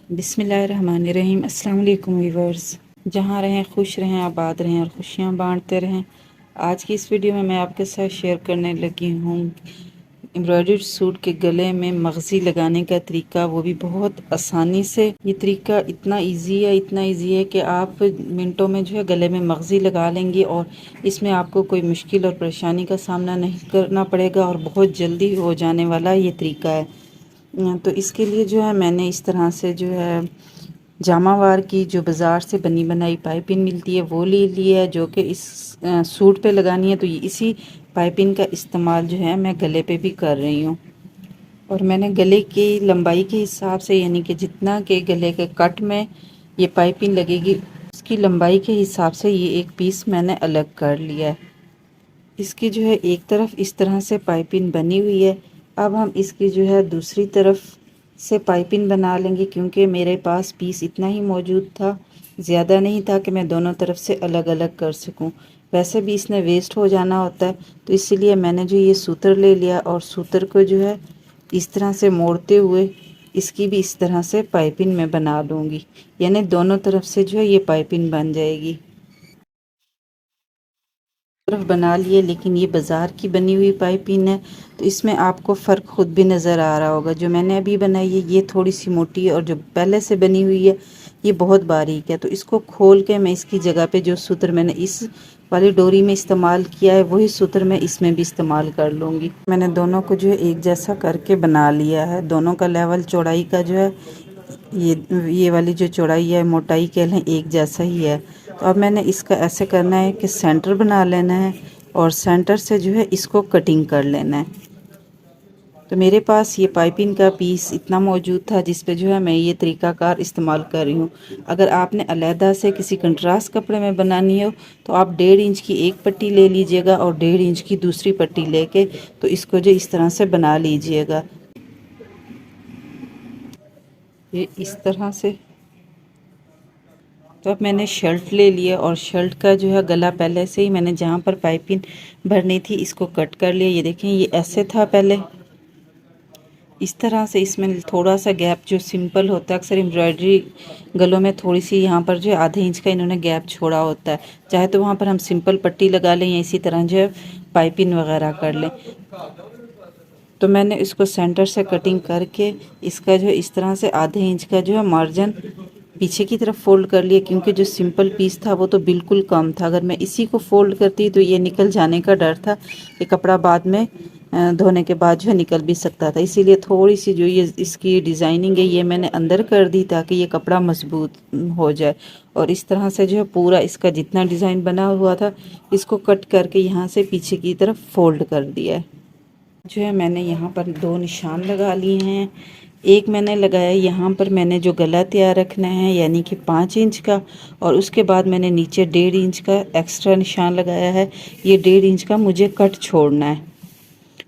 बिस्मिल्लाहिर्रहमानिर्रहीम। अस्सलाम वालेकुम व्यूअर्स। जहाँ रहें खुश रहें, आबाद रहें और खुशियाँ बांटते रहें। आज की इस वीडियो में मैं आपके साथ शेयर करने लगी हूँ एम्ब्रॉयडर्ड सूट के गले में मगज़ी लगाने का तरीका, वो भी बहुत आसानी से। ये तरीका इतना इजी है कि आप मिनटों में जो है गले में मगज़ी लगा लेंगे और इसमें आपको कोई मुश्किल और परेशानी का सामना नहीं करना पड़ेगा और बहुत जल्दी हो जाने वाला ये तरीका है। तो इसके लिए जो है मैंने इस तरह से जो है जामावार की जो बाज़ार से बनी बनाई पाइपिंग मिलती है वो ले ली है, जो कि इस सूट पे लगानी है। तो इसी पाइपिंग का इस्तेमाल जो है मैं गले पे भी कर रही हूँ। और मैंने गले की लंबाई के हिसाब से, यानी कि जितना के गले के कट में ये पाइपिंग लगेगी उसकी लंबाई के हिसाब से ये एक पीस मैंने अलग कर लिया है। इसकी जो है एक तरफ इस तरह से पाइपिंग बनी हुई है। अब हम इसकी जो है दूसरी तरफ से पाइपिंग बना लेंगे, क्योंकि मेरे पास पीस इतना ही मौजूद था, ज़्यादा नहीं था कि मैं दोनों तरफ से अलग अलग कर सकूं। वैसे भी इसने वेस्ट हो जाना होता है, तो इसीलिए मैंने जो ये सूत्र ले लिया और सूत्र को जो है इस तरह से मोड़ते हुए इसकी भी इस तरह से पाइपिंग में बना लूँगी, यानी दोनों तरफ से जो है ये पाइपिंग बन जाएगी। तरफ बना लिए, लेकिन ये बाज़ार की बनी हुई पाइपिंग है, तो इसमें आपको फ़र्क खुद भी नज़र आ रहा होगा। जो मैंने अभी बनाई है ये थोड़ी सी मोटी है और जो पहले से बनी हुई है ये बहुत बारीक है। तो इसको खोल के मैं इसकी जगह पे जो सूत्र मैंने इस वाली डोरी में इस्तेमाल किया है वही सूत्र मैं इसमें भी इस्तेमाल कर लूँगी। मैंने दोनों को जो है एक जैसा करके बना लिया है। दोनों का लेवल चौड़ाई का जो है ये वाली जो चौड़ाई है, मोटाई कह लें, एक जैसा ही है। तो अब मैंने इसका ऐसे करना है कि सेंटर बना लेना है और सेंटर से जो है इसको कटिंग कर लेना है। तो मेरे पास ये पाइपिंग का पीस इतना मौजूद था जिस पे जो है मैं ये तरीकाकार इस्तेमाल कर रही हूँ। अगर आपने अलहदा से किसी कंट्रास्ट कपड़े में बनानी हो तो आप 1.5 इंच की एक पट्टी ले लीजिएगा और 1.5 इंच की दूसरी पट्टी लेके तो इसको जो इस तरह से बना लीजिएगा। ये इस तरह से। तो अब मैंने शर्ट ले लिया और शर्ट का जो है गला पहले से ही मैंने जहाँ पर पाइपिंग भरनी थी इसको कट कर लिया। ये देखें, ये ऐसे था पहले, इस तरह से। इसमें थोड़ा सा गैप जो सिंपल होता है, अक्सर एम्ब्रॉयडरी गलों में थोड़ी सी यहाँ पर जो है आधे इंच का इन्होंने गैप छोड़ा होता है। चाहे तो वहाँ पर हम सिंपल पट्टी लगा लें या इसी तरह जो है पाइपिंग वगैरह कर लें। तो मैंने इसको सेंटर से कटिंग करके इसका जो है इस तरह से आधे इंच का जो है मार्जिन पीछे की तरफ फोल्ड कर लिया, क्योंकि जो सिंपल पीस था वो तो बिल्कुल कम था। अगर मैं इसी को फोल्ड करती तो ये निकल जाने का डर था कि कपड़ा बाद में धोने के बाद जो है निकल भी सकता था। इसीलिए थोड़ी सी जो ये इसकी डिज़ाइनिंग है ये मैंने अंदर कर दी ताकि ये कपड़ा मजबूत हो जाए। और इस तरह से जो है पूरा इसका जितना डिज़ाइन बना हुआ था इसको कट करके यहाँ से पीछे की तरफ फोल्ड कर दिया है। जो है मैंने यहाँ पर 2 निशान लगा लिए हैं। एक मैंने लगाया यहाँ पर, मैंने जो गला तैयार रखना है यानी कि 5 इंच का, और उसके बाद मैंने नीचे 1.5 इंच का एक्स्ट्रा निशान लगाया है। ये 1.5 इंच का मुझे कट छोड़ना है।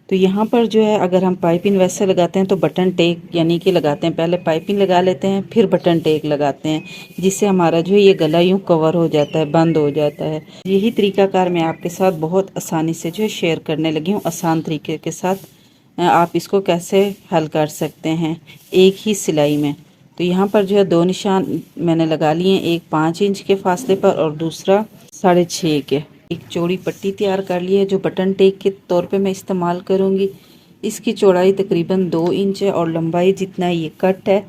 तो यहाँ पर जो है अगर हम पाइपिंग वैसे लगाते हैं तो बटन टेक यानी कि लगाते हैं, पहले पाइपिंग लगा लेते हैं फिर बटन टेक लगाते हैं, जिससे हमारा जो है ये गला यूँ कवर हो जाता है, बंद हो जाता है। यही तरीकाकार मैं आपके साथ बहुत आसानी से जो है शेयर करने लगी हूँ, आसान तरीके के साथ। आप इसको कैसे हल कर सकते हैं एक ही सिलाई में। तो यहाँ पर जो है 2 निशान मैंने लगा लिए हैं, एक 5 इंच के फासले पर और दूसरा 6.5 के। एक चौड़ी पट्टी तैयार कर ली है जो बटन टेक के तौर पे मैं इस्तेमाल करूँगी। इसकी चौड़ाई तकरीबन 2 इंच है और लंबाई जितना ये कट है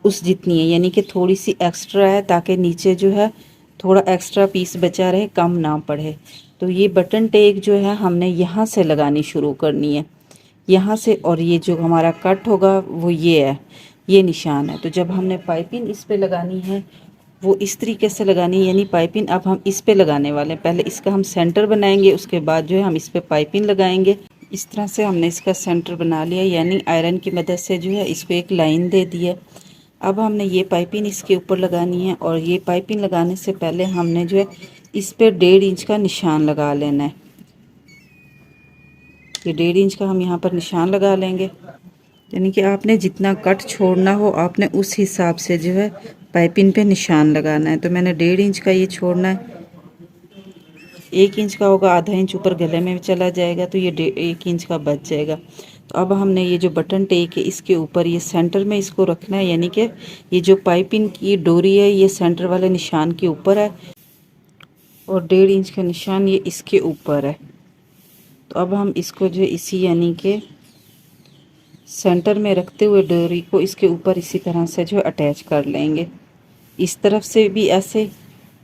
उस जितनी है, यानी कि थोड़ी सी एक्स्ट्रा है ताकि नीचे जो है थोड़ा एक्स्ट्रा पीस बचा रहे, कम ना पड़े। तो ये बटन टेक जो है हमने यहाँ से लगानी शुरू करनी है, यहाँ से। और ये जो हमारा कट होगा वो ये है, ये निशान है। तो जब हमने पाइपिंग इस पे लगानी है वो इस तरीके से लगानी है, यानी पाइपिंग अब हम इस पे लगाने वाले हैं। पहले इसका हम सेंटर बनाएंगे, उसके बाद जो है हम इस पे पाइपिंग लगाएंगे। इस तरह से हमने इसका सेंटर बना लिया, यानी आयरन की मदद से जो है इसको एक लाइन दे दी है। अब हमने ये पाइपिंग इसके ऊपर लगानी है और ये पाइपिंग लगाने से पहले हमने जो है इस पे 1.5 इंच का निशान लगा लेना है। ये 1.5 इंच का हम यहाँ पर निशान लगा लेंगे, यानी कि आपने जितना कट छोड़ना हो आपने उस हिसाब से जो है पाइपिंग पे निशान लगाना है। तो मैंने 1.5 इंच का ये छोड़ना है। 1 इंच का होगा, आधा इंच ऊपर गले में चला जाएगा तो ये 1 इंच का बच जाएगा। तो अब हमने ये जो बटन टेक है इसके ऊपर ये सेंटर में इसको रखना है, यानी कि ये जो पाइपिंग की डोरी है ये सेंटर वाले निशान के ऊपर है और 1.5 इंच का निशान ये इसके ऊपर है। तो अब हम इसको जो इसी यानी कि सेंटर में रखते हुए डोरी को इसके ऊपर इसी तरह से जो अटैच कर लेंगे, इस तरफ से भी ऐसे,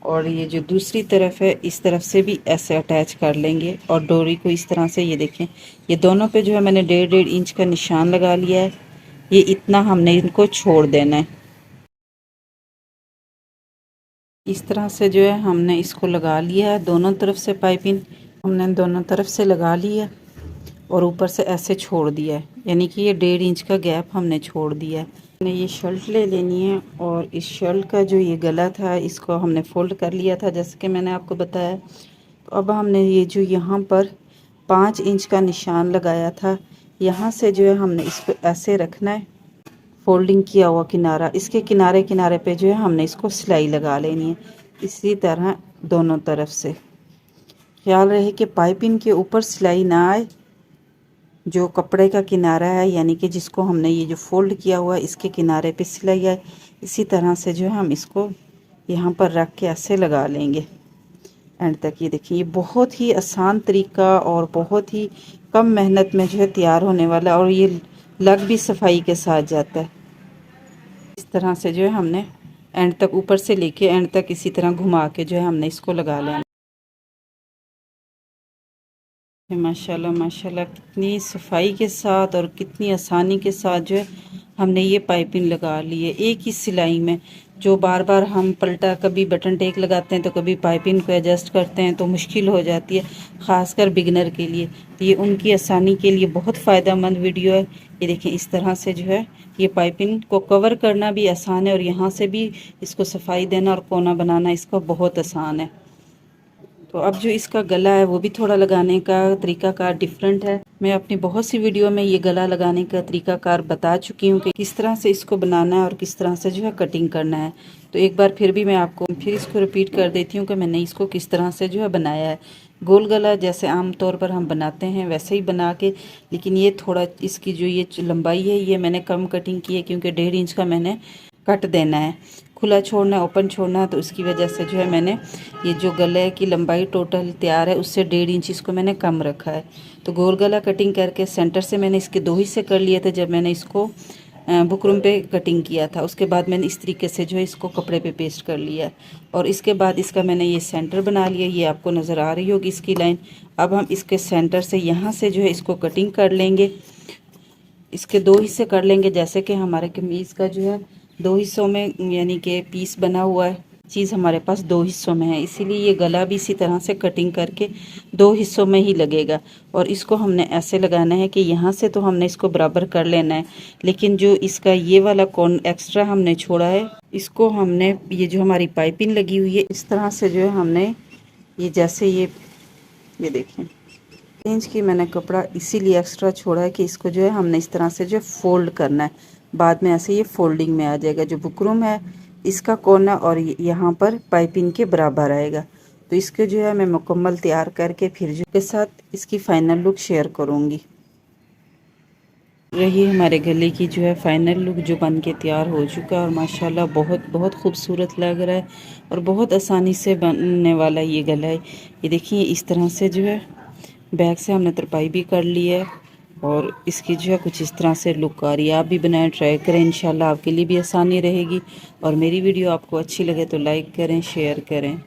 और ये जो दूसरी तरफ है इस तरफ से भी ऐसे अटैच कर लेंगे और डोरी को इस तरह से, ये देखें ये दोनों पे जो है मैंने 1.5 इंच का निशान लगा लिया है। ये इतना हमने इनको छोड़ देना है। इस तरह से जो है हमने इसको लगा लिया है, दोनों तरफ से पाइपिंग हमने दोनों तरफ से लगा ली है और ऊपर से ऐसे छोड़ दिया है, यानी कि ये 1.5 इंच का गैप हमने छोड़ दिया है। हमने ये शर्ट ले लेनी है और इस शर्ट का जो ये गला था इसको हमने फोल्ड कर लिया था जैसे कि मैंने आपको बताया। तो अब हमने ये जो यहाँ पर 5 इंच का निशान लगाया था, यहाँ से जो है हमने इसको ऐसे रखना है, फोल्डिंग किया हुआ किनारा, इसके किनारे किनारे पे जो है हमने इसको सिलाई लगा लेनी है इसी तरह दोनों तरफ से। ख्याल रहे कि पाइपिंग के ऊपर सिलाई ना आए, जो कपड़े का किनारा है यानी कि जिसको हमने ये जो फोल्ड किया हुआ है इसके किनारे पे सिलाई है, इसी तरह से जो है हम इसको यहाँ पर रख के ऐसे लगा लेंगे एंड तक। ये देखिए ये बहुत ही आसान तरीका और बहुत ही कम मेहनत में जो है तैयार होने वाला, और ये लग भी सफाई के साथ जाता है। इस तरह से जो है हमने एंड तक ऊपर से लेके एंड तक इसी तरह घुमा के जो है हमने इसको लगा लेना। माशाल्लाह माशाल्लाह कितनी सफाई के साथ और कितनी आसानी के साथ जो है हमने ये पाइपिंग लगा ली है एक ही सिलाई में। जो बार बार हम पलटा कभी बटन टेक लगाते हैं तो कभी पाइपिंग को एडजस्ट करते हैं तो मुश्किल हो जाती है, ख़ासकर बिगनर के लिए। तो ये उनकी आसानी के लिए बहुत फ़ायदेमंद वीडियो है। ये देखें इस तरह से जो है ये पाइपिंग को कवर करना भी आसान है और यहाँ से भी इसको सफाई देना और कोना बनाना इसका बहुत आसान है। तो अब जो इसका गला है वो भी थोड़ा लगाने का तरीकाकार डिफरेंट है। मैं अपनी बहुत सी वीडियो में ये गला लगाने का तरीकाकार बता चुकी हूँ कि किस तरह से इसको बनाना है और किस तरह से जो है कटिंग करना है। तो एक बार फिर भी मैं आपको फिर इसको रिपीट कर देती हूँ कि मैंने इसको किस तरह से जो है बनाया है। गोल गला जैसे आम तौर पर हम बनाते हैं वैसे ही बना के, लेकिन ये थोड़ा इसकी जो ये लंबाई है ये मैंने कम कटिंग की है क्योंकि 1.5 इंच का मैंने कट देना है। खुला छोड़ना ओपन छोड़ना, तो उसकी वजह से जो है मैंने ये जो गले की लंबाई टोटल तैयार है उससे 1.5 इंच इसको मैंने कम रखा है। तो गोल गला कटिंग करके सेंटर से मैंने इसके 2 हिस्से कर लिए थे जब मैंने इसको बुकरम पे कटिंग किया था। उसके बाद मैंने इस तरीके से जो है इसको कपड़े पे पेस्ट कर लिया और इसके बाद इसका मैंने ये सेंटर बना लिया। ये आपको नज़र आ रही होगी इसकी लाइन। अब हम इसके सेंटर से यहाँ से जो है इसको कटिंग कर लेंगे। इसके 2 हिस्से कर लेंगे जैसे कि हमारे कमीज़ का जो है 2 हिस्सों में यानी कि पीस बना हुआ है, चीज़ हमारे पास 2 हिस्सों में है, इसीलिए ये गला भी इसी तरह से कटिंग करके 2 हिस्सों में ही लगेगा। और इसको हमने ऐसे लगाना है कि यहाँ से तो हमने इसको बराबर कर लेना है, लेकिन जो इसका ये वाला कौन एक्स्ट्रा हमने छोड़ा है इसको हमने ये जो हमारी पाइपिंग लगी हुई है इस तरह से जो है हमने ये जैसे ये देखें इंच की मैंने कपड़ा इसीलिए एक्स्ट्रा छोड़ा है कि इसको जो है हमने इस तरह से जो फोल्ड करना है, बाद में ऐसे ये फोल्डिंग में आ जाएगा। जो बुकरम है इसका कोना और यहाँ पर पाइपिंग के बराबर आएगा। तो इसके जो है मैं मुकम्मल तैयार करके फिर जो के साथ इसकी फ़ाइनल लुक शेयर करूँगी। रही हमारे गले की जो है फ़ाइनल लुक जो बन के तैयार हो चुका है और माशाल्लाह बहुत बहुत खूबसूरत लग रहा है और बहुत आसानी से बनने वाला ये गला है। ये देखिए इस तरह से जो है बैक से हमने तरपाई भी कर ली है और इसकी जो है कुछ इस तरह से लुक आ रही है। आप भी बनाएं, ट्राई करें, इंशाल्लाह आपके लिए भी आसानी रहेगी। और मेरी वीडियो आपको अच्छी लगे तो लाइक करें, शेयर करें।